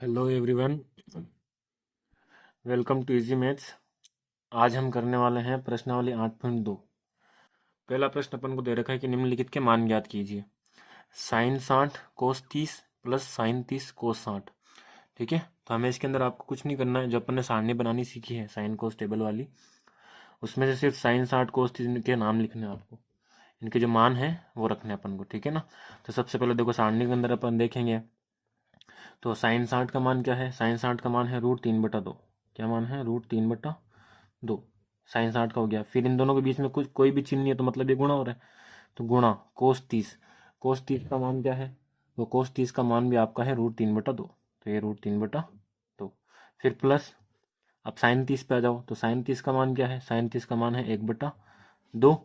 Hello everyone, welcome to easy maths. आज हम करने वाले हैं प्रश्नावली 8.2। पहला प्रश्न अपन को दे रखा है कि निम्नलिखित के मान ज्ञात कीजिए। साइन 60 कोस 30 प्लस साइन 30 कोस 60। ठीक है, तो हमें इसके अंदर आपको कुछ नहीं करना है। जो अपन ने सारणी बनानी सीखी है साइन कोस टेबल वाली, उसमें से सिर्फ साइन 60 कोस 30 के नाम लिखने हैं आपको। इनके जो मान है वो रखने हैं अपन को। ठीक है ना। तो सबसे पहले देखो, सारणी के अंदर अपन देखेंगे तो साइन 60 का मान क्या है। साइन 60 का मान है √3/2। क्या मान है? √3/2। साइन 60 का हो गया। फिर इन दोनों के बीच में कुछ कोई भी चिन्ह नहीं है, तो मतलब ये गुणा हो रहा है। तो गुणा कोस 30। कोस 30 का मान क्या है? वो कोस 30 का मान भी आपका है √3/2। तो ये √3/2। फिर प्लस, अब साइन 30 पे आ जाओ। तो साइन 30 का मान क्या है? साइन 30 का मान है 1/2।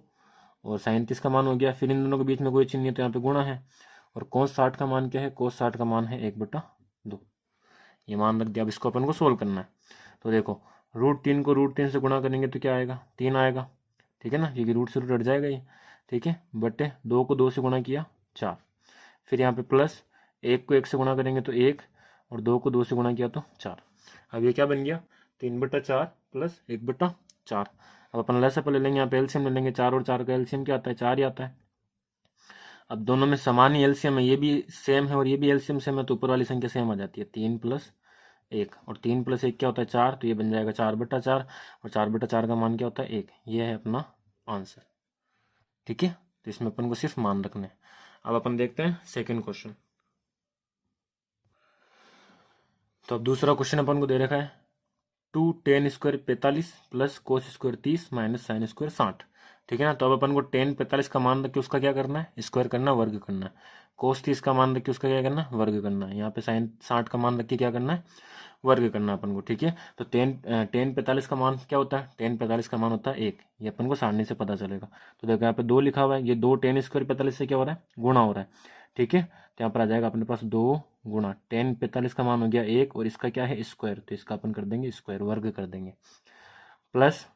और साइन 30 का मान हो गया। फिर इन दोनों के बीच में कोई चिन्ह नहीं है, तो यहाँ पे गुणा है। और कोस 60 का मान क्या है? कोस 60 का मान है 1/2। ये मान रख दिया। अब इसको अपन को सोल्व करना है। तो देखो, √3 को √3 से गुणा करेंगे तो क्या आएगा? 3 आएगा। ठीक है ना, क्योंकि रूट से रूट हट जाएगा ये। ठीक है, बटे 2 को 2 से गुणा किया 4। फिर यहाँ पे प्लस 1 को 1 से गुणा करेंगे तो 1, और 2 को 2 से गुणा किया तो 4। अब ये क्या बन गया? 3/4 प्लस 1/4। अब अपन लसापा ले लेंगे, यहाँ पे एलसीएम ले लेंगे। 4 और 4 का एलसीएम क्या आता है? 4 ही आता है। अब दोनों में समान ही एलसीएम है, ये भी सेम है और ये भी एलसीएम सेम है, तो ऊपर वाली संख्या सेम आ जाती है। 3 + 1, और 3 + 1 क्या होता है? 4। तो ये बन जाएगा 4/4, और 4/4 का मान क्या होता है? 1। ये है अपना आंसर। ठीक है, तो इसमें अपन को सिर्फ मान रखने हैं। अब अपन देखते हैं सेकंड क्वेश्चन। तो अब दूसरा क्वेश्चन अपन को दे रखा है 2tan² 45 plus cos² 30 minus sin² 60। ठीक है ना। तो अब अपन को tan 45 का मान रख के उसका क्या करना है? स्क्वायर करना, वर्ग करना है। cos 30 का मान रख के उसका क्या करना है? वर्ग करना है। यहाँ पे sin 60 का मान रख के क्या करना है? वर्ग करना है अपन को। ठीक है, तो tan 45 का मान क्या होता है? tan 45 का मान होता है 1। ये अपन को सारणी से पता चलेगा। तो देखो, यहाँ पे 2 लिखा हुआ है। ये 2 tan² 45 से क्या हो रहा है? गुणा हो रहा है। ठीक है, तो यहाँ पर आ जाएगा अपने पास 2 गुणा tan 45 का मान हो गया 1, और इसका क्या है? स्क्वायर। तो इसका अपन कर देंगे स्क्वायर, वर्ग कर देंगे। Plus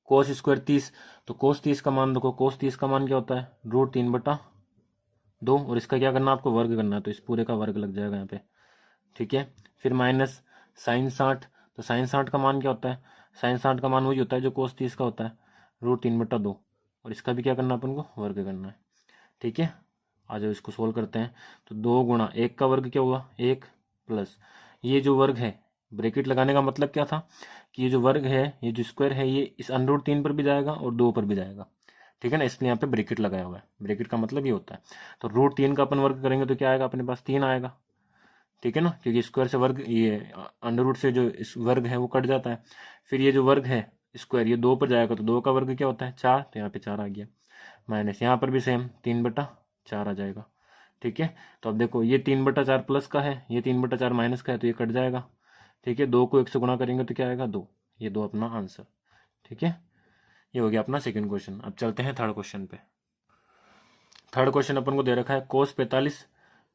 cos² 30। तो cos 30 का मान देखो, cos 30 का मान क्या होता है? √3/2, और इसका क्या करना है? आपको वर्ग करना है। तो इस पूरे का वर्ग लग जाएगा यहाँ पे। ठीक है, फिर माइनस साइन 60। तो साइन 60 का मान क्या होता है? साइन 60 का मान वही होता है जो cos 30 का होता है, √3/2, और इसका भी क्या करना है? अपन को वर्ग करना है। ठीक है, आ जाओ इसको सोल्व करते हैं। तो 2 गुणा 1 का वर्ग क्या हुआ? 1, प्लस ये जो वर्ग है, ब्रैकेट लगाने का मतलब क्या था कि ये जो वर्ग है, ये जो स्क्वायर है, ये इस √3 पर भी जाएगा और 2 पर भी जाएगा। ठीक है ना, इसलिए यहाँ पे ब्रैकेट लगाया हुआ है। ब्रैकेट का मतलब ये होता है। तो √3 का अपन वर्ग करेंगे तो क्या आएगा अपने पास? 3 आएगा। ठीक है ना, क्योंकि स्क्वायर से वर्ग, ये अंडर रूट से जो इस वर्ग है वो कट जाता है। फिर ये जो वर्ग है स्क्वायर, ये 2 पर जाएगा, तो 2 का वर्ग क्या होता है? 4। तो यहाँ पे 4 आ गया। माइनस यहाँ पर भी सेम 3/4 आ जाएगा। ठीक है, तो अब देखो, ये 3/4 प्लस का है, ये 3/4 माइनस का है, तो ये कट जाएगा। ठीक है, 2 को 1 से गुणा करेंगे तो क्या आएगा? 2। ये 2 अपना आंसर। ठीक है, ये हो गया अपना सेकंड क्वेश्चन। अब चलते हैं थर्ड क्वेश्चन पे। थर्ड क्वेश्चन अपन को दे रखा है cos 45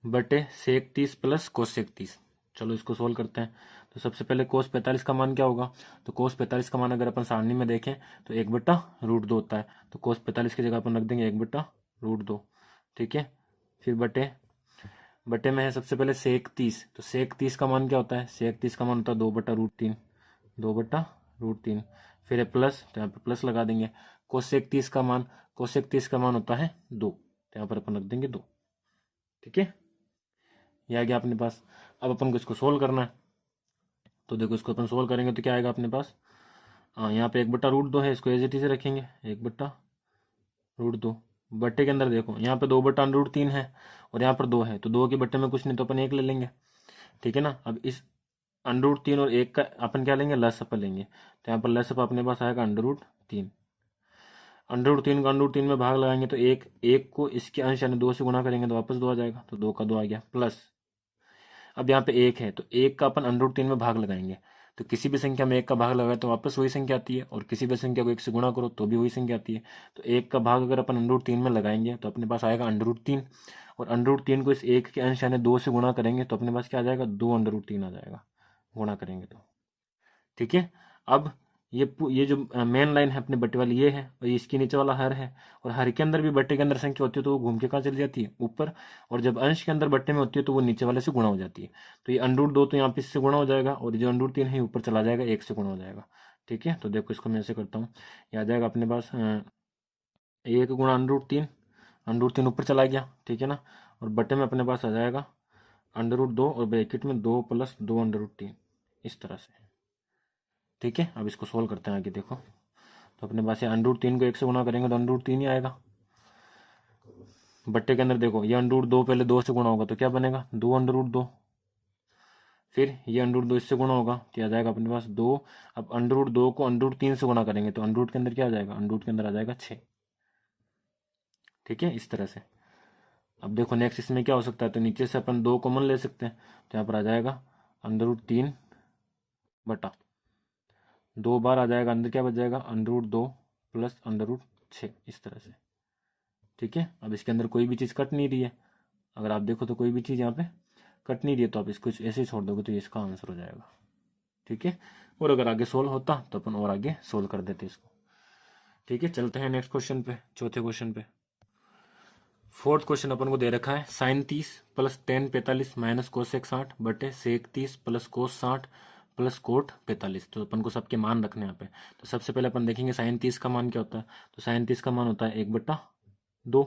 बटे sec 30 प्लस cos 30। चलो इसको सोल्व करते हैं। तो सबसे पहले cos 45 का मान क्या होगा? तो cos 45 का मान अगर अपन सारणी में देखें तो 1/√2 होता है। तो cos 45 की जगह अपन रख देंगे 1/√2। ठीक है, फिर बटे बटे में है सबसे पहले sec 30। तो sec 30 का मान क्या होता है? sec 30 का मान होता है 2/√3। 2/√3। फिर है प्लस, तो यहाँ पे प्लस लगा देंगे। कोसेक 30 का मान, कोसेक 30 का मान होता है 2। तो यहाँ पर अपन रख देंगे 2। ठीक है, ये आ गया अपने पास। अब अपन को इसको सोल्व करना है। तो देखो, इसको अपन सोल्व करेंगे तो क्या आएगा अपने पास? यहाँ पे 1/√2 है, इसको एज इट इज रखेंगे 1/√2। बट्टे के अंदर देखो, यहाँ पे 2/√3 है और यहाँ पर 2 है, तो 2 के बट्टे में कुछ नहीं, तो अपन 1 ले लेंगे। ठीक है ना, अब इस √3 और 1 का अपन क्या लेंगे? लसअप लेंगे। तो यहाँ पर लसअप अपने पास आएगा √3। √3 को √3 में भाग लगाएंगे तो एक एक को इसके अंश यानी 2 से गुणा करेंगे तो वापस 2 आ जाएगा। तो 2 का 2 आ गया। प्लस अब यहाँ पे 1 है, तो 1 का अपन √3 में भाग लगाएंगे। तो किसी भी संख्या में 1 का भाग लगाए तो वापस वही संख्या आती है, और किसी भी संख्या को 1 से गुणा करो तो भी वही संख्या आती है। तो 1 का भाग अगर अपन √3 में लगाएंगे तो अपने पास आएगा √3, और √3 को इस 1 के अंश यानी 2 से गुणा करेंगे तो अपने पास क्या आ जाएगा? 2 √3 आ जाएगा, गुणा करेंगे तो। ठीक है, अब ये जो मेन लाइन है अपने बट्टे वाली ये है, और इसके नीचे वाला हर है, और हर के अंदर भी बट्टे के अंदर संख्या होती है तो वो घूम के कहाँ चली जाती है, ऊपर, और जब अंश के अंदर बट्टे में होती है तो वो नीचे वाले से गुणा हो जाती है। तो ये √2 तो यहाँ पे इससे गुणा हो जाएगा, और जो √3 है ऊपर चला जाएगा, 1 से गुणा हो जाएगा। ठीक है, तो देखो इसको मैं ऐसे करता हूँ, ये आ जाएगा अपने पास 1 गुणा √3, √3 ऊपर चला गया, ठीक है ना, और बटे में अपने पास आ जाएगा √2 और ब्रैकेट में 2 + 2 √3, इस तरह से। ठीक है, अब इसको सोल्व करते हैं आगे। देखो तो अपने पास ये √3 को 1 से गुणा करेंगे तो √3 ही आएगा। बट्टे के अंदर देखो ये √2 पहले 2 से गुणा होगा तो क्या बनेगा, 2 √2, फिर ये √2 इससे गुणा होगा तो आ जाएगा अपने पास 2। अब √2 को √3 से गुणा करेंगे तो √ के अंदर क्या आ जाएगा, √ के अंदर आ जाएगा 6। ठीक है, इस तरह से। अब देखो नेक्स्ट इसमें क्या हो सकता है, तो नीचे से अपन 2 कॉमन ले सकते हैं, तो यहाँ पर आ जाएगा √3 बटा 2 बार आ जाएगा, अंदर क्या बच जाएगा, √2 + √6, इस तरह से। ठीक है, अब इसके अंदर कोई भी चीज़ कट नहीं रही है, अगर आप देखो तो कोई भी चीज़ यहाँ पे कट नहीं रही है, तो आप इसको ऐसे ही छोड़ दोगे तो ये इसका आंसर हो जाएगा। ठीक है, और अगर आगे सोल्व होता तो अपन और आगे सोल्व कर देते इसको। ठीक है, चलते हैं नेक्स्ट क्वेश्चन पे, चौथे क्वेश्चन पे। फोर्थ क्वेश्चन अपन को दे रखा है sin30 + tan 45 - cos 160 बटे sec30 + cos 60 + cot 45। तो अपन को सबके मान रखने यहाँ पे। तो सबसे पहले अपन देखेंगे sin30 का मान क्या होता है, तो sin30 का मान होता है 1/2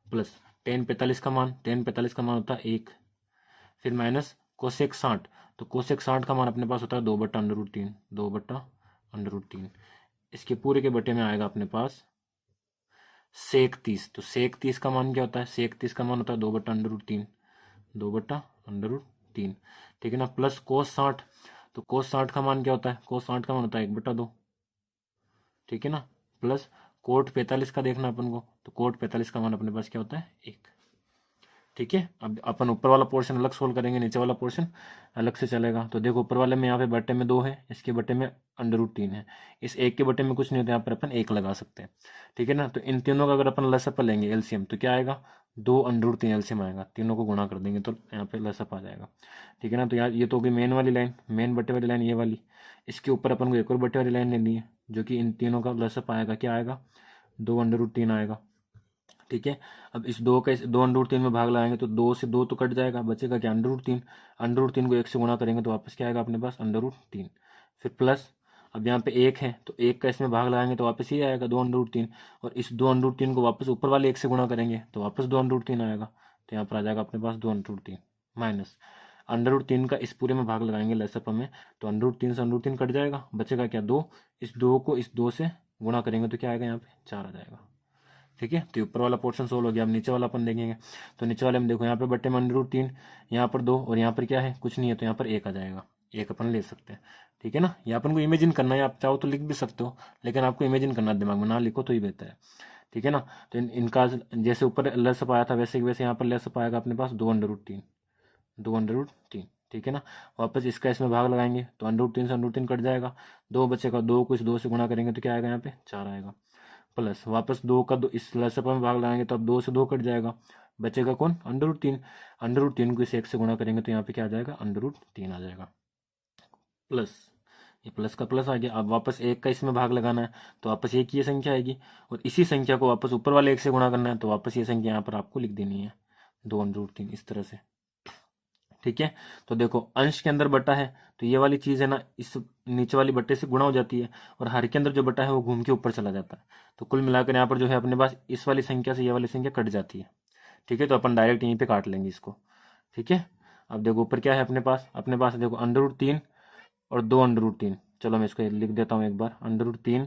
प्लस tan 45 का मान होता है 1, फिर माइनस कोसेक 60, तो कोसेक 60 का मान अपने पास होता है 2/√3, 2/√3। इसके पूरे के बटे में आएगा अपने पास सेक 30, तो सेक 30 का मान क्या होता है, सेक 30 का मान होता है 2/√3, 2/√3। ठीक है ना, प्लस कोस 60, तो कोस 60 का मान क्या होता है, कोस 60 का मान होता है 1/2। ठीक है ना, प्लस कोट 45 का देखना अपन को, तो कोट 45 का मान अपने पास क्या होता है 1। ठीक है, अब अपन ऊपर वाला पोर्शन अलग सोल्व करेंगे, नीचे वाला पोर्शन अलग से चलेगा। तो देखो ऊपर वाले में यहाँ पे बटे में 2 है, इसके बटे में √3 है, इस एक के बटे में कुछ नहीं होता, यहाँ पर अपन 1 लगा सकते हैं। ठीक है ना, तो इन तीनों का अगर अपन लसअप लेंगे एलसीएम तो क्या आएगा, 2 √3 एलसीएम आएगा, तीनों को गुणा कर देंगे तो यहाँ पे लसअप आ जाएगा। ठीक है ना, तो यार ये तो होगी मेन वाली लाइन, मेन बटे वाली लाइन ये वाली। इसके ऊपर अपन को एक और बटे वाली लाइन लेनी है, जो कि इन तीनों का लसअप आएगा, क्या आएगा, 2 √3 आएगा। ठीक है, अब इस 2 का इस 2 √3 में भाग लगाएंगे तो 2 से 2 तो कट जाएगा, बचेगा क्या, √3। √3 को 1 से गुणा करेंगे तो वापस क्या आएगा अपने पास, √3। फिर प्लस अब यहाँ पे 1 है तो 1 का इसमें भाग लगाएंगे तो वापस ये आएगा 2 √3, और इस 2 √3 को वापस ऊपर वाले 1 से गुणा करेंगे तो वापस 2 √3 आएगा, तो यहाँ पर आ जाएगा अपने पास 2 √3 माइनस √3 का इस पूरे में भाग लगाएंगे लसअप में, तो √3 से √3 कट जाएगा, बचेगा क्या 2, इस 2 को इस 2 से गुणा करेंगे तो क्या आएगा यहाँ पे 4 आ जाएगा। ठीक है, तो ऊपर वाला पोर्शन सोल्व हो गया। अब नीचे वाला अपन देखेंगे, तो नीचे वाले में देखो यहाँ पे बट्टे में √3, यहाँ पर 2 और यहाँ पर क्या है, कुछ नहीं है, तो यहाँ पर 1 आ जाएगा, 1 अपन ले सकते हैं। ठीक है ना, ये अपन को इमेजिन करना है, आप चाहो तो लिख भी सकते हो, लेकिन आपको इमेजिन करना है, दिमाग में ना लिखो तो ही बेहतर है। ठीक है ना, तो इनका जैसे ऊपर लसअप आया था वैसे वैसे यहाँ पर लसअप आएगा अपने पास 2 √3, 2 √3। ठीक है ना, वापस इसका इसमें भाग लगाएंगे तो √3 से √3 कट जाएगा, 2 बचेगा, 2 को इस 2 से गुणा करेंगे तो क्या आएगा यहाँ पे 4 आएगा, प्लस वापस 2 का 2 इस लसअप में भाग लगाएंगे तो अब 2 से 2 कट जाएगा, बचेगा कौन, √3। √3 को इस 1 से गुणा करेंगे तो यहाँ पे क्या आ जाएगा, √3 आ जाएगा, प्लस ये प्लस का प्लस आ गया। अब वापस 1 का इसमें भाग लगाना है तो वापस एक ये संख्या आएगी, और इसी संख्या को वापस ऊपर वाले 1 से गुणा करना है तो वापस ये संख्या यहाँ पर आपको लिख देनी है 2 √3, इस तरह से। ठीक है, तो देखो अंश के अंदर बटा है तो ये वाली चीज है ना इस नीचे वाली बट्टे से गुणा हो जाती है, और हर के अंदर जो बटा है वो घूम के ऊपर चला जाता है, तो कुल मिलाकर यहाँ पर जो है अपने पास इस वाली संख्या से ये वाली संख्या कट जाती है। ठीक है, तो अपन डायरेक्ट यहीं पे काट लेंगे इसको। ठीक है, अब देखो ऊपर क्या है अपने पास देखो √3 और 2 √3, चलो मैं इसको लिख देता हूँ एक बार, √3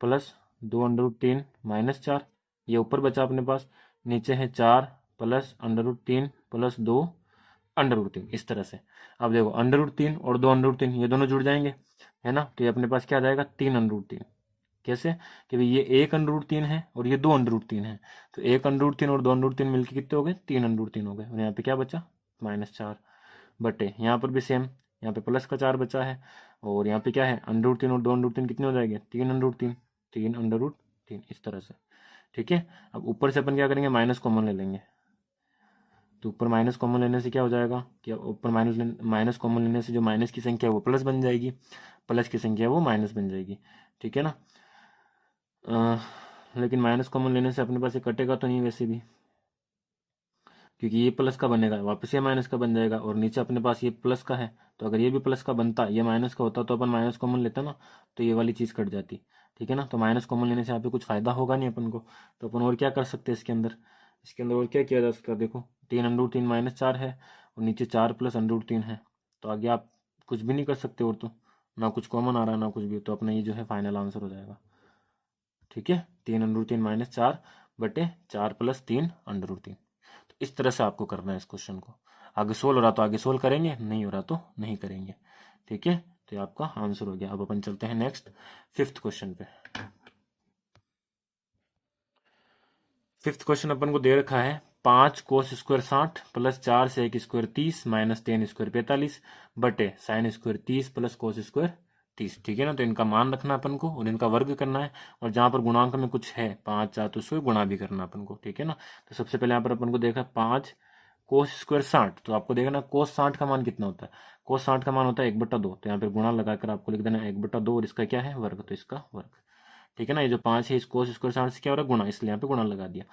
प्लस 2 √3 माइनस 4, ये ऊपर बचा अपने पास, नीचे है 4 प्लस √3 प्लस 2 √3, इस तरह से। अब देखो √3 और 2 √3 ये दोनों जुड़ जाएंगे, है ना, तो ये अपने पास क्या आ जाएगा 3 √3। कैसे, कि भाई ये 1 √3 है और ये 2 √3 है, तो 1 √3 और 2 √3 मिलकर कितने हो गए, 3 √3 हो गए, और यहाँ पे क्या बचा -4 बटे, यहाँ पर भी सेम, यहाँ पे प्लस का 4 बचा है, और यहाँ पे क्या है √3 और 2 √3 कितने हो जाएंगे 3 √3, 3 √3, इस तरह से। ठीक है, अब ऊपर से अपन क्या करेंगे माइनस कॉमन ले लेंगे, तो ऊपर माइनस कॉमन लेने से क्या हो जाएगा कि ऊपर माइनस कॉमन लेने से जो माइनस की संख्या है वो प्लस बन जाएगी, प्लस की संख्या वो माइनस बन जाएगी। ठीक है ना। लेकिन माइनस कॉमन लेने से अपने पास ये कटेगा तो नहीं वैसे भी, क्योंकि ये प्लस का बनेगा वापस ये माइनस का बन जाएगा, और नीचे अपने पास ये प्लस का है, तो अगर ये भी प्लस का बनता ये माइनस का होता तो अपन माइनस कॉमन लेते ना, तो ये वाली चीज़ कट जाती। ठीक है ना। तो माइनस कॉमन लेने से यहाँ पे कुछ फायदा होगा नहीं अपन को, तो अपन और क्या कर सकते हैं इसके अंदर और क्या किया जा सकता है। देखो 3 √3 -4 है, और नीचे 4 + √3 है, तो आगे आप कुछ भी नहीं कर सकते, और तो ना कुछ कॉमन आ रहा है ना कुछ भी, तो अपना ये जो है फाइनल आंसर हो जाएगा। ठीक है, 3 √3 -4 बटे 4 + 3 √3। तो इस तरह से आपको करना है इस क्वेश्चन को। आगे सोल्व हो रहा तो आगे सोल्व करेंगे, नहीं हो रहा तो नहीं करेंगे। ठीक है, तो ये आपका आंसर हो गया। अब अपन चलते हैं नेक्स्ट 5th क्वेश्चन पे। 5th क्वेश्चन अपन को दे रखा है 5 cos square 60 + 4 sec square 30 - 10 square 45 बटे sin स्क्वायर 30 + cos स्क्वायर 30। ठीक है ना। तो इनका मान रखना अपन को और इनका वर्ग करना है, और जहां पर गुणांक में कुछ है 5 4 तो उसको गुणा भी करना अपन को। ठीक है ना। तो सबसे पहले यहाँ पर अपन को देखा 5 cos स्क्वायर 60, तो आपको देखना cos 60 का मान कितना होता है। cos 60 का मान होता है 1/2, तो यहाँ पर गुणा लगाकर आपको लिख देना 1/2, और इसका क्या है वर्ग, तो इसका वर्ग। ठीक है ना। ये जो 5 है इसको स्क्वायर 60 से क्या हो रहा है गुणा, इसलिए यहाँ पे गुणा लगा दिया।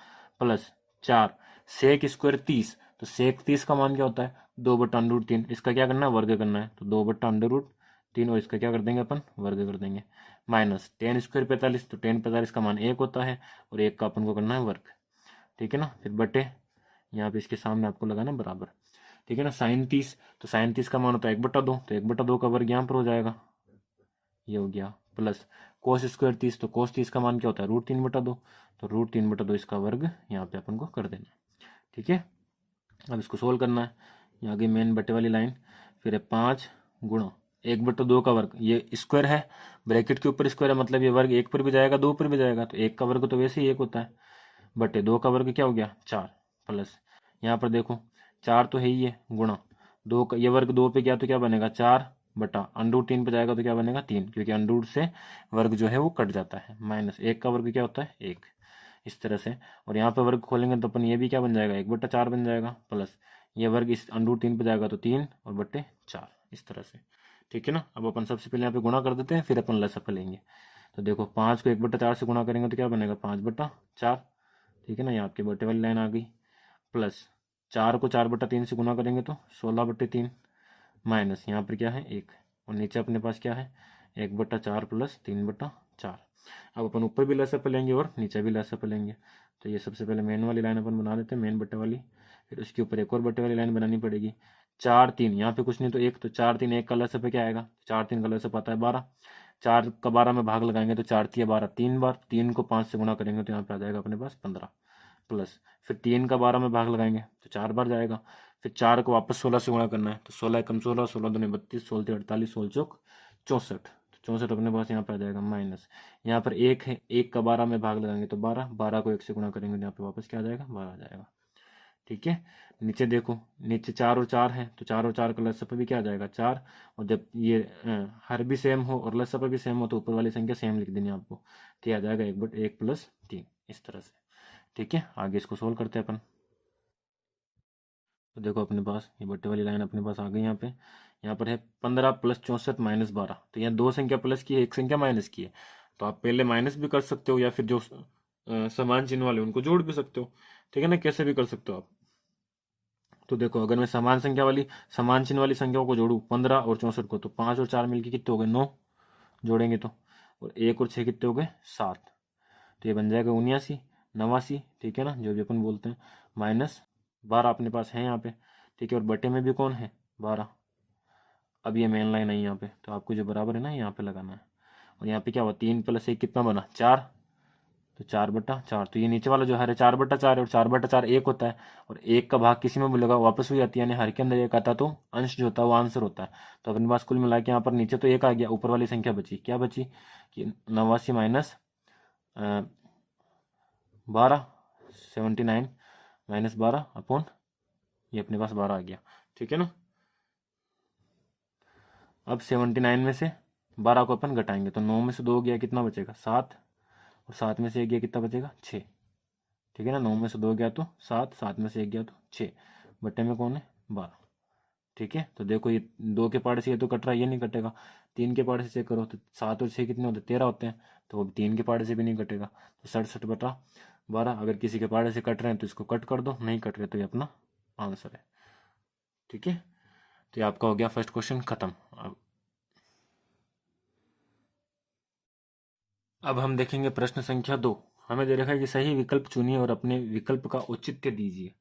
प्लस 4 सेक स्क्वायर 30, तो सेक 30 का मान क्या होता है 2/√3, इसका क्या करना है वर्ग करना है, तो 2/√3, और इसका क्या कर देंगे अपन वर्ग कर देंगे। माइनस 10 स्क्वायर 45, तो 10 45 का मान 1 होता है, और 1 का अपन को करना है वर्ग। ठीक है ना। फिर बटे यहाँ पे इसके सामने आपको लगाना बराबर। ठीक है ना। साइन 30, तो साइन 30 का मान होता है 1/2, तो 1/2 का वर्ग यहाँ पर हो जाएगा, ये हो गया। प्लस कोस स्क्वायर 30, तो कोस 30 का मान क्या होता है √3/2, तो √3/2 इसका वर्ग यहाँ पे अपन को कर देना है। ठीक है। अब इसको सोल्व करना है, यहाँ आगे मेन बटे वाली लाइन, फिर है 5 गुणा 1/2 का वर्ग, ये स्क्वायर है ब्रैकेट के ऊपर स्क्वायर है, मतलब ये वर्ग 1 पर भी जाएगा 2 पर भी जाएगा, तो 1 का वर्ग तो वैसे ही 1 होता है, बटे 2 का वर्ग क्या हो गया 4, प्लस यहाँ पर देखो 4 तो है ही है, गुणा 2 का ये वर्ग 2 पे गया तो क्या बनेगा 4 बटा √3 पे जाएगा तो क्या बनेगा 3, क्योंकि अंडर से वर्ग जो है वो कट जाता है। माइनस 1 का वर्ग क्या होता है 1, इस तरह से। और यहाँ पे वर्ग खोलेंगे तो अपन ये भी क्या बन जाएगा 1/4 बन जाएगा, प्लस ये वर्ग इस √3 पे जाएगा तो 3 और बटे 4, इस तरह से। ठीक है ना। अब अपन सबसे पहले यहाँ पे गुणा कर देते हैं, फिर अपन लसाअ लेंगे। तो देखो 5 को 1/4 से गुणा करेंगे तो क्या बनेगा 5/4। ठीक है ना। यहाँ आपके बटे वाली लाइन आ गई। प्लस 4 को 4/3 से गुणा करेंगे तो 16/3, माइनस यहाँ पर क्या है 1, और नीचे अपने पास क्या है 1/4 प्लस 3/4। अब अपन ऊपर भी लसाअ लेंगे और नीचे भी लसाअ लेंगे। तो ये सबसे पहले मेन वाली लाइन अपन बना देते हैं, मेन बटे वाली, फिर उसके ऊपर एक और बटे वाली लाइन बनानी पड़ेगी। 4 3 यहाँ पे कुछ नहीं तो 1, तो 4 3 1 का लसाअ क्या आएगा 4 3 का लसाअ आता है 12, 4 का 12 में भाग लगाएंगे तो 4 3 12 3 बार, 3 को 5 से गुणा करेंगे तो यहाँ पे आ जाएगा अपने पास 15, प्लस फिर 3 का 12 में भाग लगाएंगे तो 4 बार जाएगा, फिर 4 को वापस 16 से गुणा करना है, तो 16 एकम 16, 16 दूनी 32, 16 तीन 48, 16 चौक 64, तो 64 अपने पास यहाँ पे आ जाएगा। माइनस यहाँ पर 1 है, 1 का 12 में भाग लगाएंगे तो 12, 12 को 1 से गुणा करेंगे तो यहाँ पे वापस क्या आ जाएगा 12 आ जाएगा। ठीक है। नीचे देखो, नीचे 4 और 4 है, तो 4 और 4 का लसाअ भी क्या आ जाएगा 4, और जब ये हर भी सेम हो और लसाअ भी सेम हो तो ऊपर वाली संख्या सेम लिख देनी है आपको, तो ये आ जाएगा 1/1 + 3, इस तरह से। ठीक है। आगे इसको सोल्व करते हैं अपन। तो देखो अपने पास ये बट्टे वाली लाइन अपने पास आ गई यहाँ पे, यहाँ पर है 15 + 64 - 12, तो यहाँ दो संख्या प्लस की है एक संख्या माइनस की है, तो आप पहले माइनस भी कर सकते हो या फिर जो समान चिन्ह वाले उनको जोड़ भी सकते हो। ठीक है ना, कैसे भी कर सकते हो आप। तो देखो अगर मैं समान चिन्ह वाली संख्याओं को जोड़ू 15 और 64 को, तो 5 और 4 मिलके कितने हो गए 9 जोड़ेंगे तो, और 1 और 6 कितने हो गए 7, तो ये बन जाएगा 79 89। ठीक है ना, जो भी अपन बोलते हैं, माइनस 12 अपने पास है यहाँ पे। ठीक है, और बटे में भी कौन है 12। अब ये मेन लाइन है यहाँ पे, तो आपको जो बराबर है ना यहाँ पे लगाना है, और यहाँ पे क्या हुआ 3 + 1 कितना बना 4, तो 4/4, तो ये नीचे वाला जो हर है 4/4 है, और 4/4 1 होता है, और 1 का भाग किसी में भी लगा वापस हो जाती है, यानी हर के अंदर 1 आता है, तो अंश जो होता है वो आंसर होता है। तो अपने पास कुल मिला के यहाँ पर नीचे तो 1 आ गया, ऊपर वाली संख्या बची, क्या बची कि 89 माइनस 12, 79 - 12 अपॉन ये अपने पास 12 आ गया। ठीक है ना। अब 79 में से 12 को अपन घटाएंगे, तो 9 में से 2 गया कितना बचेगा 7, और 7 में से 1 गया कितना बचेगा 6। ठीक है ना, 9 में से 2 गया तो 7, 7 में से 1 गया तो 6, बटे में कौन है 12। ठीक है, तो देखो ये 2 के पार्ट से ये तो कट रहा है, ये नहीं कटेगा। 3 के पार्ट से चेक करो तो 7 और 6 कितने होते हैं 13 होते हैं, तो अब 3 के पार्ट से भी नहीं कटेगा, तो 67/12। अगर किसी के पार्ट से कट रहे हैं तो इसको कट कर दो, नहीं कट रहे तो ये अपना आंसर है। ठीक है, तो ये आपका हो गया फर्स्ट क्वेश्चन खत्म। अब हम देखेंगे प्रश्न संख्या 2। हमें दे रखा है कि सही विकल्प चुनिए और अपने विकल्प का औचित्य दीजिए।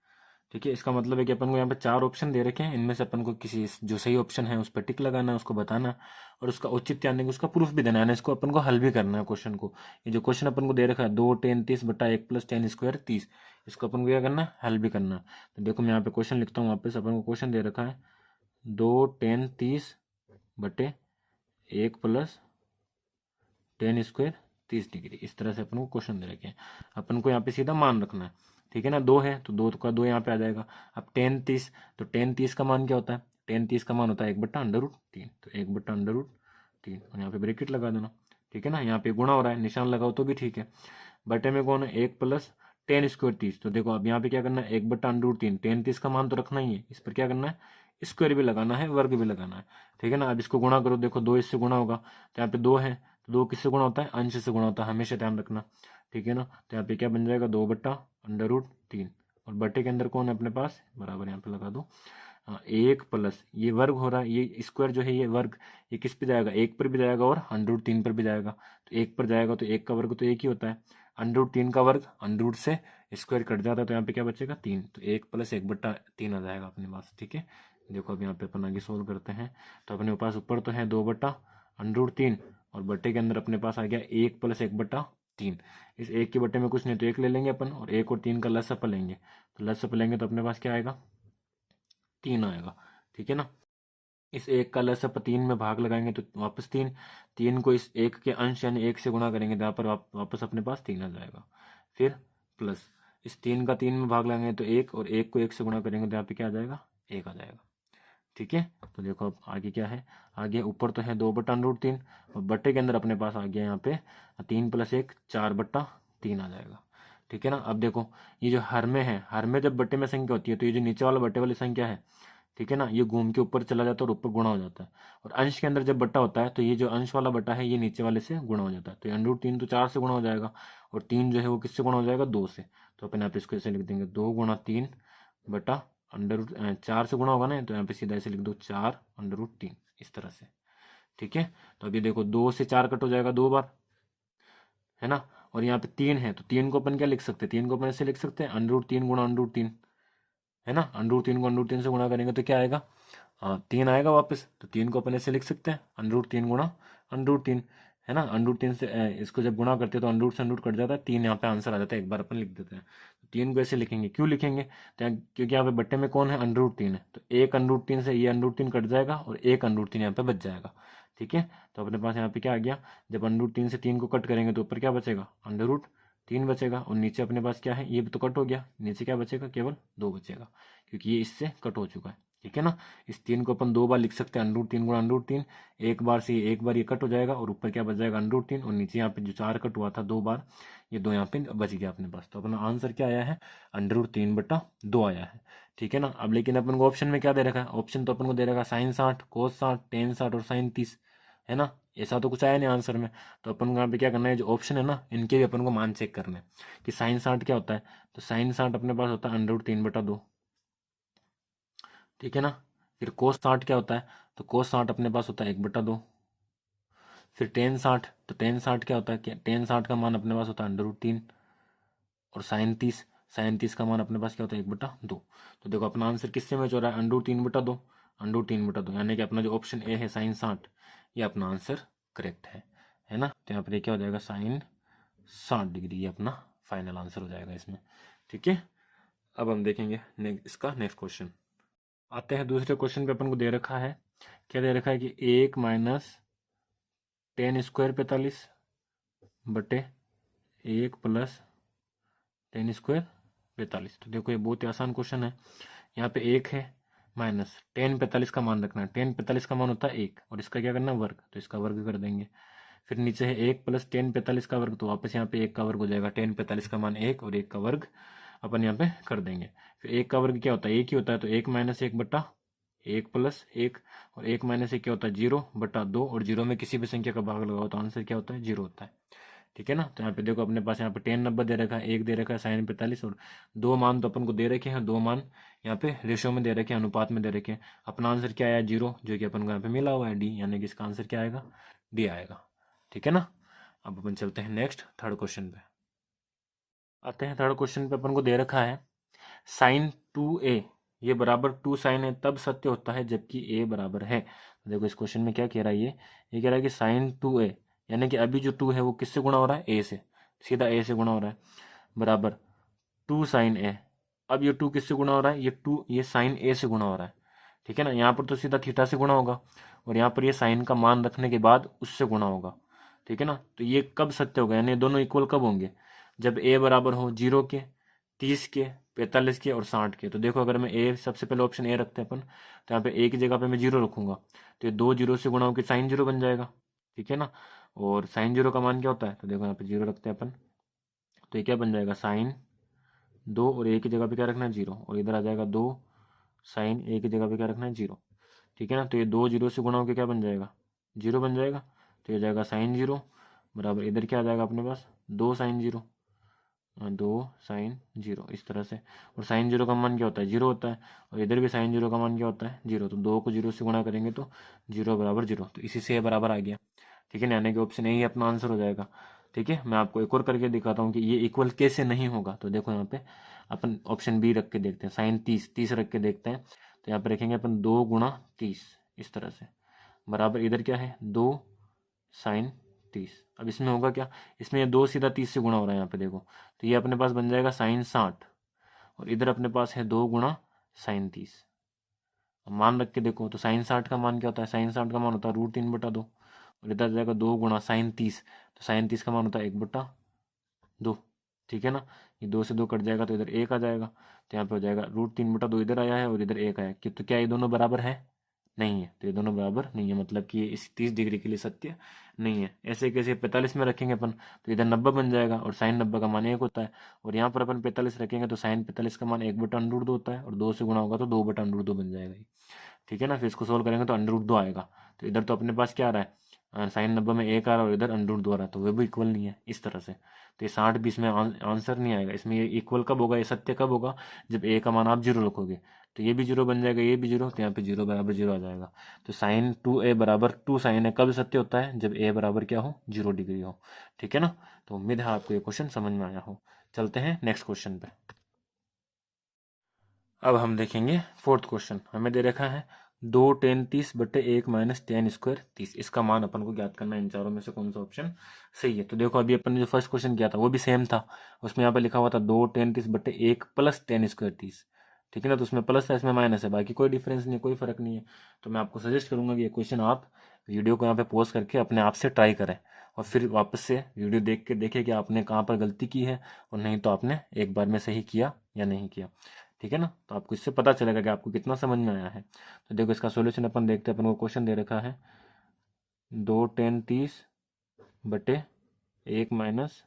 ठीक है, इसका मतलब है कि अपन को यहाँ पे 4 ऑप्शन दे रखे हैं, इनमें से अपन को किसी जो सही ऑप्शन है उस पर टिक लगाना है, उसको बताना है, और उसका औचित्य यानी कि उसका प्रूफ भी देना है, यानी इसको अपन को हल भी करना है क्वेश्चन को। ये जो क्वेश्चन अपन को दे रखा है 2 tan 30/1 + tan स्क्वायर 30, इसको अपन को क्या करना है, हल भी करना है। तो देखो मैं यहाँ पे क्वेश्चन लिखता हूँ वापस। अपन को क्वेश्चन दे रखा है 2 tan 30/1 + tan स्क्वायर 30 डिग्री, इस तरह से अपन को क्वेश्चन दे रखे हैं। अपन को यहाँ पे सीधा मान रखना है। ठीक है ना, 2 है तो 2 का 2 यहाँ पे आ जाएगा। अब tan 30, तो tan 30 का मान क्या होता है, tan 30 का मान होता है 1/√3, तो 1/√3 और यहाँ पे ब्रैकेट लगा देना। ठीक है ना, यहाँ पे गुणा हो रहा है, निशान लगाओ तो भी ठीक है। बटे में कौन है 1 + tan स्क्वायर 30, तो देखो अब यहाँ पे क्या करना है 1/√3, tan 30 का मान तो रखना ही है, इस पर क्या करना है स्क्वायर भी लगाना है, वर्ग भी लगाना है। ठीक है ना, अब इसको गुणा करो, देखो 2 इससे गुणा होगा, तो यहाँ पे 2 है, तो 2 किससे गुणा होता है, अंश से गुणा होता है, हमेशा ध्यान रखना। ठीक है ना, तो यहाँ पे क्या बन जाएगा 2/√3, और बटे के अंदर कौन है अपने पास बराबर, यहाँ पे लगा दो 1 + ये वर्ग हो रहा है, ये स्क्वायर जो है ये वर्ग, ये किस पे जाएगा 1 पर भी जाएगा और √3 पर भी जाएगा। तो 1 पर जाएगा तो 1 का वर्ग तो 1 ही होता है, √3 का वर्ग √ से स्क्वायर कट जाता है, तो यहाँ पे क्या बचेगा 3, तो 1 + 1/3 आ जाएगा अपने पास। ठीक है, देखो अब यहाँ पे अपन आगे सोल्व करते हैं। तो अपने पास ऊपर तो है 2/√3 और बटे के अंदर अपने पास आ गया 1 + 1/3। इस 1 के बटे में कुछ नहीं तो 1 ले लेंगे अपन, और 1 और 3 का लसअप लेंगे, तो लसअप लेंगे तो अपने पास क्या आएगा 3 आएगा। ठीक है ना, इस 1 का लसअप 3 में भाग लगाएंगे तो वापस 3, 3 को इस 1 के अंश यानी 1 से गुणा करेंगे तो यहाँ पर वापस अपने पास 3 आ जाएगा। फिर प्लस इस 3 का 3 में भाग लगाएंगे तो 1, और 1 को 1 से गुणा करेंगे तो यहाँ पे क्या आ जाएगा 1 आ जाएगा। ठीक है, तो देखो अब आगे क्या है, आगे ऊपर तो है 2/√3 और बटे के अंदर अपने पास आ गया यहाँ पे 3 + 1 4/3 आ जाएगा। ठीक है ना, अब देखो ये जो हर में है, हर में जब बटे में संख्या होती है तो ये जो नीचे वाला बटे वाली संख्या है, ठीक है ना, ये घूम के ऊपर चला जाता है और ऊपर गुणा हो जाता है। और अंश के अंदर जब बट्टा होता है तो ये जो अंश वाला बटा है ये नीचे वाले से गुणा हो जाता है, तो √3 तो 4 से गुणा हो जाएगा, और 3 जो है वो किससे गुणा हो जाएगा 2 से। तो अपन यहाँ पे इसको ऐसे लिख देंगे 2 × 3 बटा 4 से गुणा होगा ना, तो यहाँ पे सीधा ऐसे लिख दो 4/√3 इस तरह से। ठीक है, तो अभी देखो 2 से 4 कट हो जाएगा 2 बार, है ना, और यहाँ पे 3 है तो 3 को अपन क्या लिख सकते हैं, 3 को अपन ऐसे लिख सकते हैं √3 × √3, है ना, √3 को √3 से गुणा करेंगे तो क्या आएगा 3 आएगा वापस, तो 3 को अपन ऐसे लिख सकते हैं √3 × √3, है ना, √3 से इसको जब गुणा करते हैं तो √ से √ कट जाता है, 3 यहाँ पे आंसर आ जाता है, एक बार अपन लिख देते हैं। तो 3 को ऐसे लिखेंगे, क्यों लिखेंगे तो क्योंकि यहाँ पे बट्टे में कौन है √3 है, तो एक √3 से ये √3 कट जाएगा और एक √3 यहाँ पे बच जाएगा। ठीक है, तो अपने पास यहाँ पे क्या आ गया, जब √3 से 3 को कट करेंगे तो ऊपर क्या बचेगा √3 बचेगा, और नीचे अपने पास क्या है ये तो कट हो गया, नीचे क्या बचेगा केवल 2 बचेगा, क्योंकि ये इससे कट हो चुका है। ठीक है ना, इस 3 को अपन 2 बार लिख सकते हैं √3 × √3, एक बार से एक बार ये कट हो जाएगा और ऊपर क्या बच जाएगा √3, और नीचे यहाँ पे जो 4 कट हुआ था 2 बार, ये 2 यहाँ पे बच गया अपने पास, तो अपना आंसर क्या आया है √3/2 आया है। ठीक है ना, अब लेकिन अपन को ऑप्शन में क्या दे रखा है, ऑप्शन तो अपन को दे रखा है sin 60, cos 60, tan 60 और sin 30, है ना, ऐसा तो कुछ आया नहीं आंसर में। तो अपन को यहाँ पे क्या करना है, जो ऑप्शन है ना इनके भी अपन को मान चेक करना है कि sin 60 क्या होता है, तो sin 60 अपने पास होता है √3/2। ठीक है ना, फिर cos 60 क्या होता है, तो cos 60 अपने पास होता है 1/2। फिर tan 60, तो tan 60 क्या होता है, tan 60 का मान अपने पास होता है √3, और sin 30 का मान अपने पास क्या होता है 1/2। तो देखो अपना आंसर किससे मैच हो रहा है √3/2, √3/2, यानी कि अपना जो ऑप्शन ए है sin 60 ये अपना आंसर करेक्ट है ना। तो यहाँ पर क्या हो जाएगा sin 60 डिग्री, ये अपना फाइनल आंसर हो जाएगा इसमें। ठीक है, अब हम देखेंगे इसका नेक्स्ट क्वेश्चन। आते हैं दूसरे क्वेश्चन पे। अपन को दे रखा है, क्या दे रखा है कि 1 - tan स्क्वायर 45 बटे 1 + tan स्क्वायर 45। तो देखो ये बहुत ही आसान क्वेश्चन है। यहाँ पे 1 है माइनस tan 45 का मान रखना है, tan 45 का मान होता है 1 और इसका क्या करना है वर्ग, तो इसका वर्ग कर देंगे। फिर नीचे है 1 + tan 45 का वर्ग, तो वापस यहाँ पे 1 का वर्ग हो जाएगा, tan 45 का मान 1 और 1 का वर्ग अपन यहाँ पे कर देंगे। फिर 1 का वर्ग क्या होता है, 1 ही होता है, तो 1 माइनस 1 बटा 1 प्लस 1, और 1 माइनस 1 क्या होता है, 0 बटा 2, और 0 में किसी भी संख्या का भाग लगाओ तो आंसर क्या होता है, 0 होता है। ठीक है ना। तो यहाँ पे देखो अपने पास यहाँ पे टेन 90 दे रखा है, 1 दे रखा है साइन 45, और 2 मान तो अपन को दे रखे हैं, 2 मान यहाँ पे रेशो में दे रखे हैं, अनुपात में दे रखे हैं। अपना आंसर क्या आया, 0, जो कि अपन को यहाँ पे मिला हुआ है डी, यानी कि इसका आंसर क्या आएगा, डी आएगा। ठीक है ना। अब अपन चलते हैं नेक्स्ट थर्ड क्वेश्चन पे। आते हैं थर्ड क्वेश्चन पे, अपन को दे रखा है साइन 2a ये बराबर 2 साइन है तब सत्य होता है जबकि a बराबर है। तो देखो इस क्वेश्चन में क्या कह रहा है, ये कह रहा है कि साइन 2a यानी कि अभी जो 2 है वो किससे गुणा हो रहा है, a से, सीधा a से गुणा हो रहा है, बराबर 2 साइन a। अब ये 2 किससे गुणा हो रहा है, ये साइन a से गुणा हो रहा है। ठीक है ना। यहाँ पर तो सीधा थीटा से गुणा होगा, और यहाँ पर ये साइन का मान रखने के बाद उससे गुणा होगा। ठीक है ना। तो ये कब सत्य होगा, यानी दोनों इक्वल कब होंगे, जब a बराबर हो 0 के, 30 के, 45 के और 60 के। तो देखो अगर मैं ए, सबसे पहले ऑप्शन ए रखते हैं अपन, तो यहाँ पे ए की जगह पे मैं 0 रखूंगा, तो ये 2 0 से गुणा होकर साइन 0 बन जाएगा। ठीक है ना। और साइन 0 का मान क्या होता है, तो देखो यहाँ पे 0 रखते हैं अपन, तो ये क्या बन जाएगा, साइन 2, और ए की जगह पे क्या रखना है, 0, और इधर आ जाएगा 2 साइन ए की जगह पे क्या रखना है, 0। ठीक है ना। तो ये 2 0 से गुणा होकर क्या बन जाएगा, 0 बन जाएगा। तो ये जाएगा साइन 0 बराबर, इधर क्या आ जाएगा अपने पास, 2 साइन 0, 2 साइन 0, इस तरह से। और साइन 0 का मान क्या होता है, 0 होता है, और इधर भी साइन 0 का मान क्या होता है, 0। तो 2 को 0 से गुणा करेंगे तो 0 बराबर 0, तो इसी से ये बराबर आ गया। ठीक है ना, यानी कि ऑप्शन ए ही अपना आंसर हो जाएगा। ठीक है, मैं आपको एक और करके दिखाता हूँ कि ये इक्वल कैसे नहीं होगा। तो देखो यहाँ पे अपन ऑप्शन बी रख के देखते हैं, साइन 30 रख के देखते हैं। तो यहाँ पे रखेंगे अपन 2 गुणा 30, इस तरह से, बराबर इधर क्या है, 2 साइन 30। अब इसमें होगा क्या, इसमें ये 2 सीधा 30 से गुणा हो रहा है यहाँ पे देखो, तो ये अपने पास बन जाएगा साइन 60, और इधर अपने पास है 2 गुणा साइन 30। अब मान रख के देखो, तो साइन 60 का मान क्या होता है, साइन 60 का मान होता है √3/2, और इधर जाएगा 2 गुणा साइन 30, तो साइन 30 का मान होता है 1/2। ठीक है ना। ये 2 से 2 कट जाएगा, तो इधर 1 आ जाएगा, तो यहाँ पे हो जाएगा √3/2 इधर आया है और इधर 1 आया है, तो क्या ये दोनों बराबर है, नहीं है। तो ये दोनों बराबर नहीं है, मतलब कि ये इस 30 डिग्री के लिए सत्य नहीं है। ऐसे कैसे 45 में रखेंगे अपन, तो इधर 90 बन जाएगा, और साइन 90 का मान 1 होता है, और यहाँ पर अपन 45 रखेंगे तो साइन 45 का मान 1/√2 होता है, और 2 से गुणा होगा तो 2/√2 बन जाएगा ये। ठीक है ना। फिर इसको सोल्व करेंगे तो √2 आएगा, तो इधर तो अपने पास क्या आ रहा है, साइन 90 में 1 आ रहा है और इधर √2 आ रहा है, तो वे भी इक्वल नहीं है, इस तरह से। तो ये 60 भी इसमें आंसर नहीं आएगा। इसमें ये इक्वल कब होगा, ये सत्य कब होगा, जब ए का मान आप 0 रखोगे, तो ये भी 0 बन जाएगा, ये भी 0, तो यहाँ पे 0 बराबर 0 आ जाएगा। तो साइन 2a बराबर 2 साइन है कब सत्य होता है, जब a बराबर क्या हो, 0 डिग्री हो। ठीक है ना। तो उम्मीद है आपको ये क्वेश्चन समझ में आया हो। चलते हैं नेक्स्ट क्वेश्चन पे। अब हम देखेंगे फोर्थ क्वेश्चन। हमें दे रखा है 2 tan 30 बटे 1 माइनस tan स्क्वायर 30। इसका मान अपन को ज्ञात करना है, इन चारों में से कौन सा ऑप्शन सही है। तो देखो अभी अपन ने जो फर्स्ट क्वेश्चन किया था वो भी सेम था, उसमें यहाँ पे लिखा हुआ था 2 tan 30 बटे 1 प्लस tan स्क्वायर 30। ठीक है ना। तो उसमें प्लस है, इसमें माइनस है, बाकी कोई डिफरेंस नहीं है, कोई फर्क नहीं है। तो मैं आपको सजेस्ट करूंगा कि ये क्वेश्चन आप वीडियो को यहाँ पे पॉज करके अपने आप से ट्राई करें, और फिर वापस से वीडियो देख के देखें कि आपने कहाँ पर गलती की है, और नहीं तो आपने एक बार में सही किया या नहीं किया। ठीक है ना। तो आपको इससे पता चलेगा कि आपको कितना समझ में आया है। तो देखो इसका सॉल्यूशन अपन देखते हैं। अपन को क्वेश्चन दे रखा है 2 tan 30 बटे 1 माइनस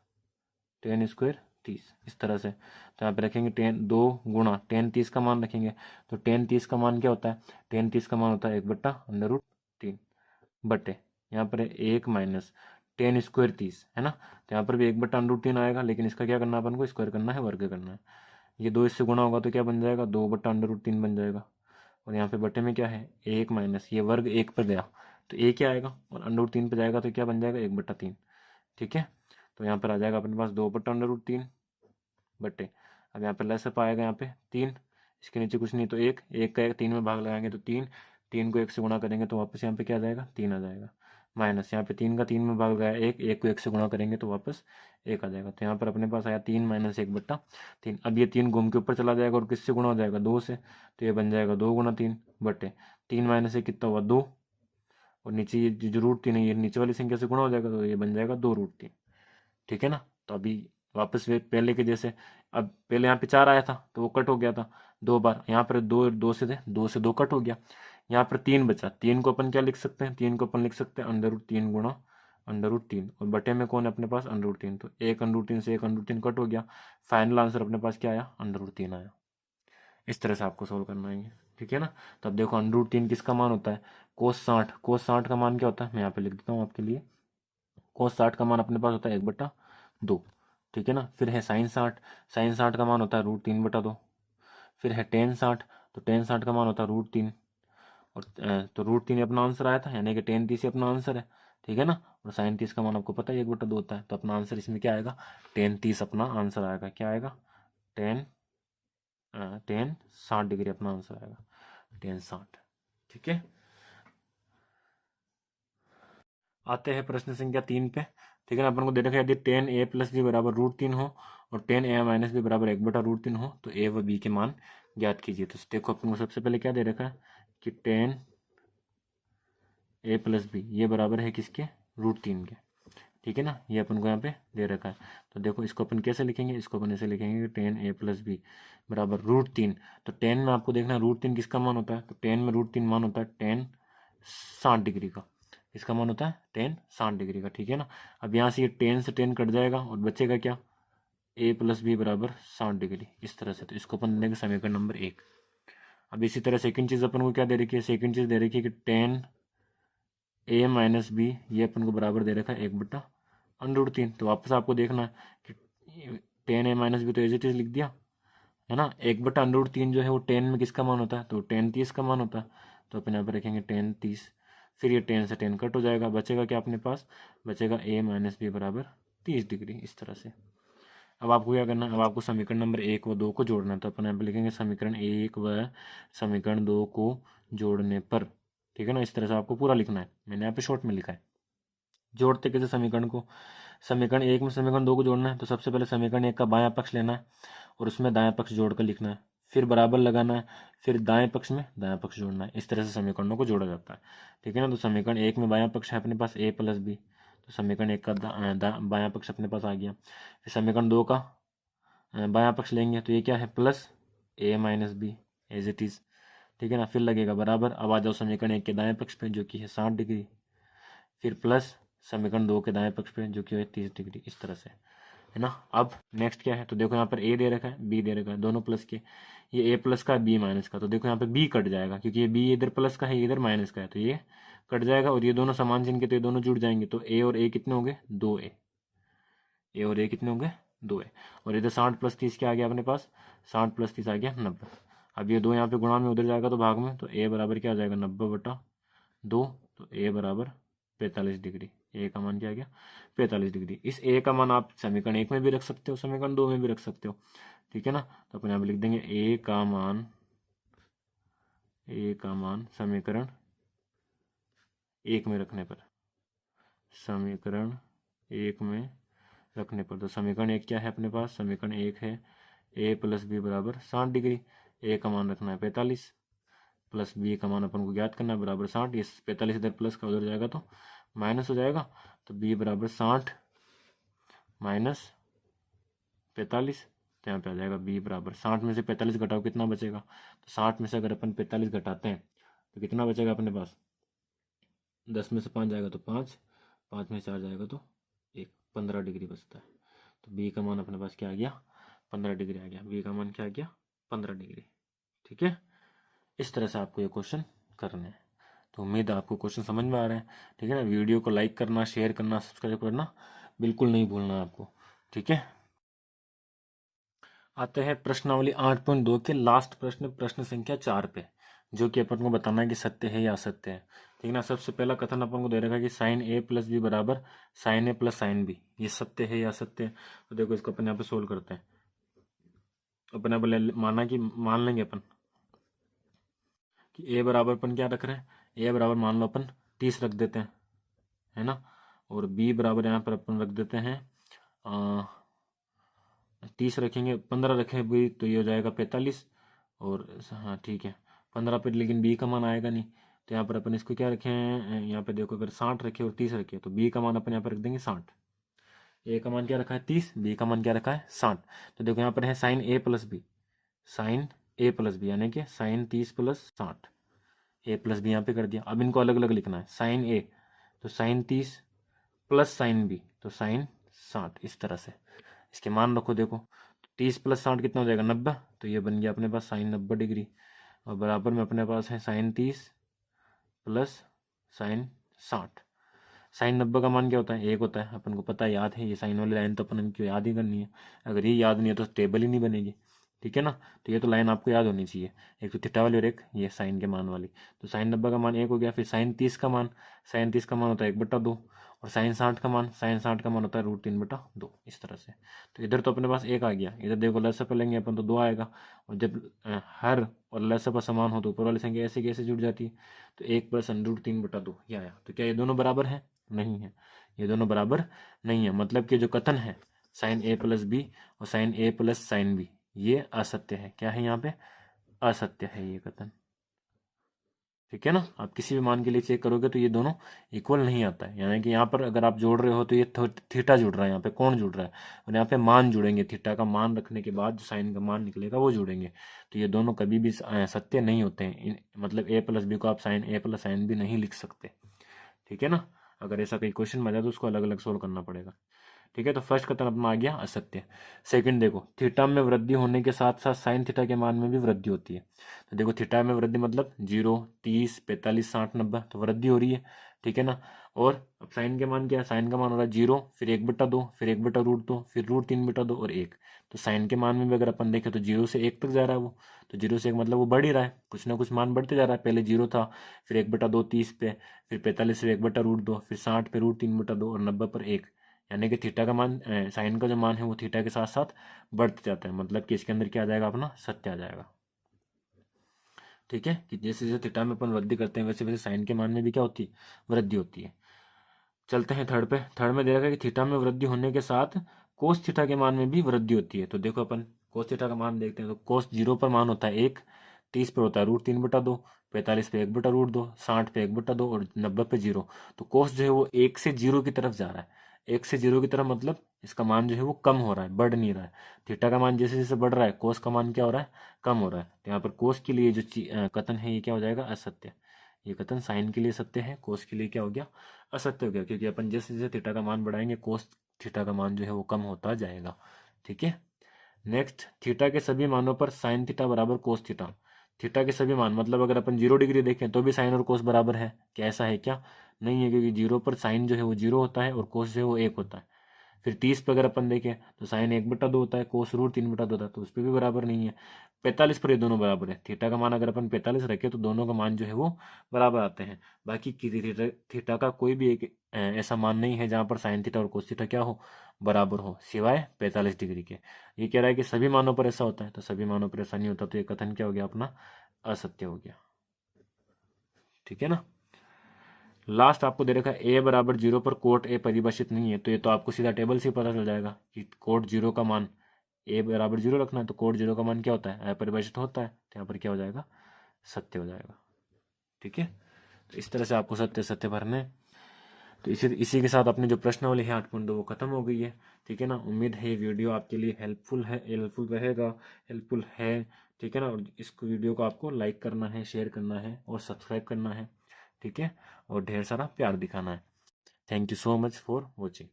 tan स्क्वायर 30, इस तरह से। तो यहाँ पे रखेंगे 2 गुणा tan 30 का मान रखेंगे, तो tan 30 का मान क्या होता है, tan 30 का मान होता है 1/√3 बटे, यहाँ पर 1 माइनस tan स्क्वायर 30 है ना। तो यहाँ पर भी 1/√3 आएगा, लेकिन इसका क्या करना है, अपन को स्क्वायर करना है, वर्ग करना है। ये 2 इससे गुणा होगा तो क्या बन जाएगा, 2/√3 बन जाएगा, और यहाँ पे बटे में क्या है, 1 माइनस, ये वर्ग 1 पर गया तो एक क्या आएगा, और √3 पर जाएगा तो क्या बन जाएगा, 1/3। ठीक है। तो यहाँ पर आ जाएगा अपने पास 2/√3 बटे, अब यहाँ पर लेस आएगा, यहाँ पे 3, इसके नीचे कुछ नहीं तो 1, 1 का 3 में भाग लगाएंगे तो 3, 3 को 1 से गुणा करेंगे तो वापस यहाँ पे क्या आ जाएगा, 3 आ जाएगा, माइनस यहाँ पे 3 का 3 में भाग लगाया 1, 1 को 1 से गुणा करेंगे तो वापस 1 आ जाएगा। तो यहाँ पर अपने पास आया 3 माइनस 1/3। अब ये 3 घूम के ऊपर चला जाएगा और किससे गुणा हो जाएगा, 2 से, तो ये बन जाएगा 2 गुणा 3 बटे 3 माइनस 1 कितना हुआ, 2, और नीचे ये जो √3 है ये नीचे वाली संख्या से गुणा हो जाएगा, तो ये बन जाएगा 2√3। ठीक है ना। तो अभी वापस वे पहले के जैसे, अब पहले यहाँ पे 4 आया था तो वो कट हो गया था 2 बार, यहाँ पर 2 से 2 कट हो गया, यहाँ पर 3 बचा, 3 को अपन क्या लिख सकते हैं, 3 को अपन लिख सकते हैं √3 गुणा √3 और बटे में कौन है अपने पास √3, तो एक √3 से एक √3 कट हो गया, फाइनल आंसर अपने पास क्या आया √3 आया। इस तरह से आपको सोल्व करना है, ठीक है ना। तो अब देखो √3 किसका मान होता है cos 60 का मान क्या होता है, मैं यहाँ पे लिख देता हूँ आपके लिए। cos 60 का मान अपने पास होता है 1/2, ठीक है ना। फिर है sin 60 का मान होता है √3/2। फिर है tan 60, तो tan 60 का मान होता है √3 और तो √3 अपना आंसर आया था, यानी कि tan 30 अपना आंसर है, ठीक है ना। और sin 30 का मान आपको पता है 1/2 होता है, तो अपना आंसर इसमें क्या आएगा tan 30 अपना आंसर आएगा, क्या आएगा टेन टेन 60 डिग्री अपना आंसर आएगा, tan 60, ठीक है। आते हैं प्रश्न संख्या 3 पे, ठीक है ना। अपन को दे रखा है यदि tan a + b बराबर √3 हो और tan a - b बराबर 1/√3 हो तो a व b के मान ज्ञात कीजिए। तो देखो अपन को सबसे पहले क्या दे रखा है कि tan a + b ये बराबर है किसके √3 के, ठीक है ना। ये अपन को यहाँ पे दे रखा है, तो देखो इसको अपन कैसे लिखेंगे, इसको अपन ऐसे लिखेंगे कि tan a + b बराबर √3। तो tan में आपको देखना है √3 किसका मान होता है, तो tan में √3 मान होता है tan 60 डिग्री का, इसका मान होता है tan 60 डिग्री का, ठीक है ना। अब यहाँ से ये tan से tan कट जाएगा और बचेगा क्या a + b बराबर 60 डिग्री, इस तरह से। तो इसको अपन देंगे समीकरण नंबर 1। अब इसी तरह सेकंड चीज़ अपन को क्या दे रखी है, सेकंड चीज़ दे रखी है कि tan a - b ये अपन को बराबर दे रखा है 1/√3। तो वापस आपको देखना है कि tan a - b तो एज इट इज लिख दिया, है ना। 1/√3 जो है वो tan में किसका मान होता है, तो tan 30 का मान होता है, तो अपन यहाँ पर रखेंगे tan 30। फिर ये tan से tan कट हो जाएगा, बचेगा क्या अपने पास, बचेगा a - b बराबर 30 डिग्री, इस तरह से। अब आपको क्या करना है, अब आपको समीकरण नंबर 1 व 2 को जोड़ना है, तो अपन यहाँ पे लिखेंगे समीकरण 1 व समीकरण 2 को जोड़ने पर, ठीक है ना। इस तरह से आपको पूरा लिखना है, मैंने यहाँ पे शॉर्ट में लिखा है। जोड़ते कैसे समीकरण को, समीकरण 1 में समीकरण 2 को जोड़ना है, तो सबसे पहले समीकरण 1 का बायां पक्ष लेना है और उसमें दायां पक्ष जोड़कर लिखना है, फिर बराबर लगाना है, फिर दाएं पक्ष में दायां पक्ष जोड़ना है। इस तरह से समीकरणों को जोड़ा जाता है, ठीक है ना। तो समीकरण 1 में बायां पक्ष है अपने पास a + b, तो समीकरण 1 का बायां पक्ष अपने पास आ गया। फिर समीकरण 2 का बायां पक्ष लेंगे, तो ये क्या है plus a - b as it is, ठीक है ना। फिर लगेगा बराबर, अब आ जाओ समीकरण 1 के दाएं पक्ष पे जो कि है 60 डिग्री, फिर प्लस समीकरण 2 के दाएं पक्ष पे जो कि है 30 डिग्री, इस तरह से, है ना। अब नेक्स्ट क्या है, तो देखो यहाँ पर a दे रखा है b दे रखा है, दोनों प्लस के, ये a प्लस का b माइनस का, तो देखो यहाँ पे b कट जाएगा क्योंकि ये b इधर प्लस का है इधर माइनस का है, तो ये कट जाएगा और ये दोनों समान चिन्ह के, तो ये दोनों जुड़ जाएंगे, तो a और a कितने हो गए 2a, a और a कितने हो गए 2a। और इधर 60 + 30 क्या आ गया अपने पास, 60 + 30 आ गया 90। अब ये 2 यहाँ पे गुणा में उधर जाएगा तो भाग में, तो a बराबर क्या आ जाएगा 90/2, तो a बराबर 45 डिग्री, ए का मान क्या आ गया 45 डिग्री। इस ए का मान आप समीकरण 1 में भी रख सकते हो, समीकरण 2 में भी रख सकते हो, ठीक है ना। तो अपन यहाँ पे लिख देंगे ए का मान समीकरण 1 में रखने पर, समीकरण 1 में रखने पर, तो समीकरण 1 क्या है अपने पास, समीकरण 1 है a + b बराबर 60 डिग्री, ए का मान रखना है 45 प्लस बी का मान अपन को ज्ञात करना है बराबर 60, ये 45 इधर प्लस का उधर जाएगा तो माइनस हो जाएगा, तो b बराबर 60 - 45, तो यहाँ पे आ जाएगा b बराबर 60 में से 45 घटाओ कितना बचेगा, तो 60 में से अगर अपन 45 घटाते हैं तो कितना बचेगा अपने पास, 10 में से 5 जाएगा तो 5, 5 में से 4 जाएगा तो 1, 15 डिग्री बचता है। तो b का मान अपने पास क्या आ गया 15 डिग्री आ गया, b का मान क्या आ गया 15 डिग्री, ठीक है। इस तरह से आपको ये क्वेश्चन करने हैं। तो उम्मीद है आपको क्वेश्चन समझ में आ रहे हैं, ठीक है ना। वीडियो को लाइक करना, शेयर करना, सब्सक्राइब करना बिल्कुल नहीं भूलना आपको, ठीक है। आते हैं प्रश्नावली 8.2 के लास्ट प्रश्न, प्रश्न संख्या 4 पे, जो कि अपन को बताना है कि सत्य है या असत्य है, ठीक है ना। सबसे पहला कथन अपन को दे रखा है कि sin a + b बराबर sin a + sin b, ये सत्य है या असत्य है। तो देखो इसको अपन यहाँ पे सोल्व करते हैं। अपन यहाँ पे माना कि मान लेंगे अपन कि a बराबर अपन क्या रख रहे हैं, a बराबर मान लो अपन 30 रख देते हैं, है ना। और b बराबर यहाँ पर अपन रख देते हैं 30 रखेंगे, 15 रखें भी तो ये हो जाएगा 45, और हाँ ठीक है 15 पर, लेकिन b का मान आएगा नहीं, तो यहाँ पर अपन इसको क्या रखें, यहाँ पे देखो अगर 60 रखे और 30 रखे तो b का मान अपन यहाँ पर रख देंगे 60। a का मान क्या रखा है 30, b का मान क्या रखा है 60। तो देखो यहाँ पर है sin a + b, sin a + b यानी कि sin 30 + 60, a + b यहाँ पे कर दिया। अब इनको अलग अलग लिखना है, sin a तो sin 30 प्लस साइन बी, तो साइन 60 इस तरह से इसके मान रखो। देखो 30 + 60 कितना हो जाएगा 90, तो ये बन गया अपने पास साइन 90 डिग्री। और बराबर में अपने पास है साइन 30 प्लस साइन 60। साइन 90 का मान क्या होता है 1 होता है, अपन को पता है, याद है। ये साइन वाली लाइन तो अपन को याद ही करनी है, अगर ये याद नहीं है तो टेबल ही नहीं बनेगी, ठीक है ना। तो ये तो लाइन आपको याद होनी चाहिए, एक तो थीटा वाली और एक ये साइन के मान वाली। तो साइन 90 का मान 1 हो गया। फिर साइन 30 का मान, साइन 30 का मान होता है 1/2, और साइन 60 का मान, साइन 60 का मान होता है √3/2 इस तरह से। तो इधर तो अपने पास 1 आ गया, इधर देखो लसा पे लेंगे अपन तो 2 आएगा। और जब हर और लसा पर समान हो तो ऊपर वाली संख्या ऐसे कैसे जुड़ जाती है, तो 1 + √3/2 ये आया। तो क्या ये दोनों बराबर है? नहीं है, ये दोनों बराबर नहीं है। मतलब कि जो कथन है साइन a + b और साइन a + साइन b ये असत्य है। क्या है यहाँ पे? असत्य है ये कथन, ठीक है ना। आप किसी भी मान के लिए चेक करोगे तो ये दोनों इक्वल नहीं आता है। यानी कि यहाँ पर अगर आप जोड़ रहे हो तो ये थीटा जुड़ रहा है, यहाँ पे कौन जुड़ रहा है, और यहाँ पे मान जुड़ेंगे। थीटा का मान रखने के बाद जो साइन का मान निकलेगा वो जुड़ेंगे। तो ये दोनों कभी भी सत्य नहीं होते हैं। मतलब a + b को आप साइन a + साइन b नहीं लिख सकते, ठीक है ना। अगर ऐसा कोई क्वेश्चन में आ जाए तो उसको अलग अलग सोल्व करना पड़ेगा, ठीक है। तो फर्स्ट कथन अपना आ गया असत्य। सेकंड देखो, थीटा में वृद्धि होने के साथ साथ साइन थीटा के मान में भी वृद्धि होती है। तो देखो थीटा में वृद्धि मतलब 0, 30, 45, 60, 90, तो वृद्धि हो रही है, ठीक है ना। और अब साइन के मान क्या है? साइन का मान हो रहा है 0, फिर 1/2, फिर 1/√2, फिर √3/2 और 1। तो साइन के मान में भी अगर अपन देखें तो 0 से 1 तक जा रहा है वो। तो 0 से 1 मतलब वो बढ़ ही रहा है, कुछ ना कुछ मान बढ़ते जा रहा है। पहले 0 था, फिर 1/2 30 पे, फिर 45 से 1/√2, फिर 60 पे √3/2 और 90 पर 1। यानी कि थीटा का मान, साइन का जो मान है वो थीटा के साथ साथ बढ़ते जाता है। मतलब कि इसके अंदर क्या आ जाएगा अपना? सत्य आ जाएगा, ठीक है। कि जैसे जैसे थीटा में अपन वृद्धि करते हैं वैसे वैसे साइन के मान में भी क्या होती है? वृद्धि होती है। चलते हैं थर्ड पे। थर्ड में दे रखा है कि थीटा में वृद्धि होने के साथ कोस थीटा के मान में भी वृद्धि होती है। तो देखो अपन कोस थीटा का मान देखते हैं। तो कोस 0 पर मान होता है 1, 30 पर होता है √3/2, 45 पे 1/√2, 60 पे 1/2 और 90 पे 0। तो कोस जो है वो 1 से 0 की तरफ जा रहा है। 1 से 0 की तरफ मतलब इसका मान जो है वो कम हो रहा है, बढ़ नहीं रहा है। थीटा का मान जैसे जैसे बढ़ रहा है कोस का मान क्या हो रहा है? कम हो रहा है। तो यहाँ पर कोस के लिए जो कथन है ये क्या हो जाएगा? असत्य। ये कथन साइन के लिए सत्य है, कोस के लिए क्या हो गया? असत्य हो गया। क्योंकि अपन जैसे जैसे थीटा का मान बढ़ाएंगे कोस थीटा का मान जो है वो कम होता जाएगा, ठीक है। नेक्स्ट, थीटा के सभी मानों पर साइन थीटा बराबर कोस थीटा। थीटा के सभी मान मतलब अगर अपन 0 डिग्री देखें तो भी साइन और कोस बराबर है क्या? ऐसा है क्या? नहीं है, क्योंकि 0 पर साइन जो है वो 0 होता है और कोस जो है वो 1 होता है। फिर 30 पे अगर अपन देखें तो साइन 1/2 होता है, कोस √3/2 होता है, तो उस पर भी बराबर नहीं है। 45 पर ये दोनों बराबर है। थीटा का मान अगर अपन 45 रखें तो दोनों का मान जो है वो बराबर आते हैं। बाकी थीटा का कोई भी एक ऐसा मान नहीं है जहां पर साइन थीटा और कोस थीटा क्या हो? बराबर हो, सिवाय 45 डिग्री के। ये कह रहा है कि सभी मानों पर ऐसा होता है, तो सभी मानों पर ऐसा नहीं होता। तो ये कथन क्या हो गया अपना? असत्य हो गया, ठीक है ना। लास्ट आपको दे रखा है ए बराबर 0 पर कोट ए परिभाषित नहीं है। तो ये तो आपको सीधा टेबल से ही पता चल जाएगा कि कोट 0 का मान, ए बराबर 0 रखना है तो कोट 0 का मान क्या होता है? अपरिभाषित होता है। तो यहाँ पर क्या हो जाएगा? सत्य हो जाएगा, ठीक है। तो इस तरह से आपको सत्य सत्य भरने हैं। तो इसी के साथ अपने जो प्रश्नावली है 8.2 वो खत्म हो गई है, ठीक है ना। उम्मीद है ये वीडियो आपके लिए हेल्पफुल रहेगा, हेल्पफुल है, ठीक है ना। और इस वीडियो को आपको लाइक करना है, शेयर करना है और सब्सक्राइब करना है, ठीक है। और ढेर सारा प्यार दिखाना है। Thank you so much for watching.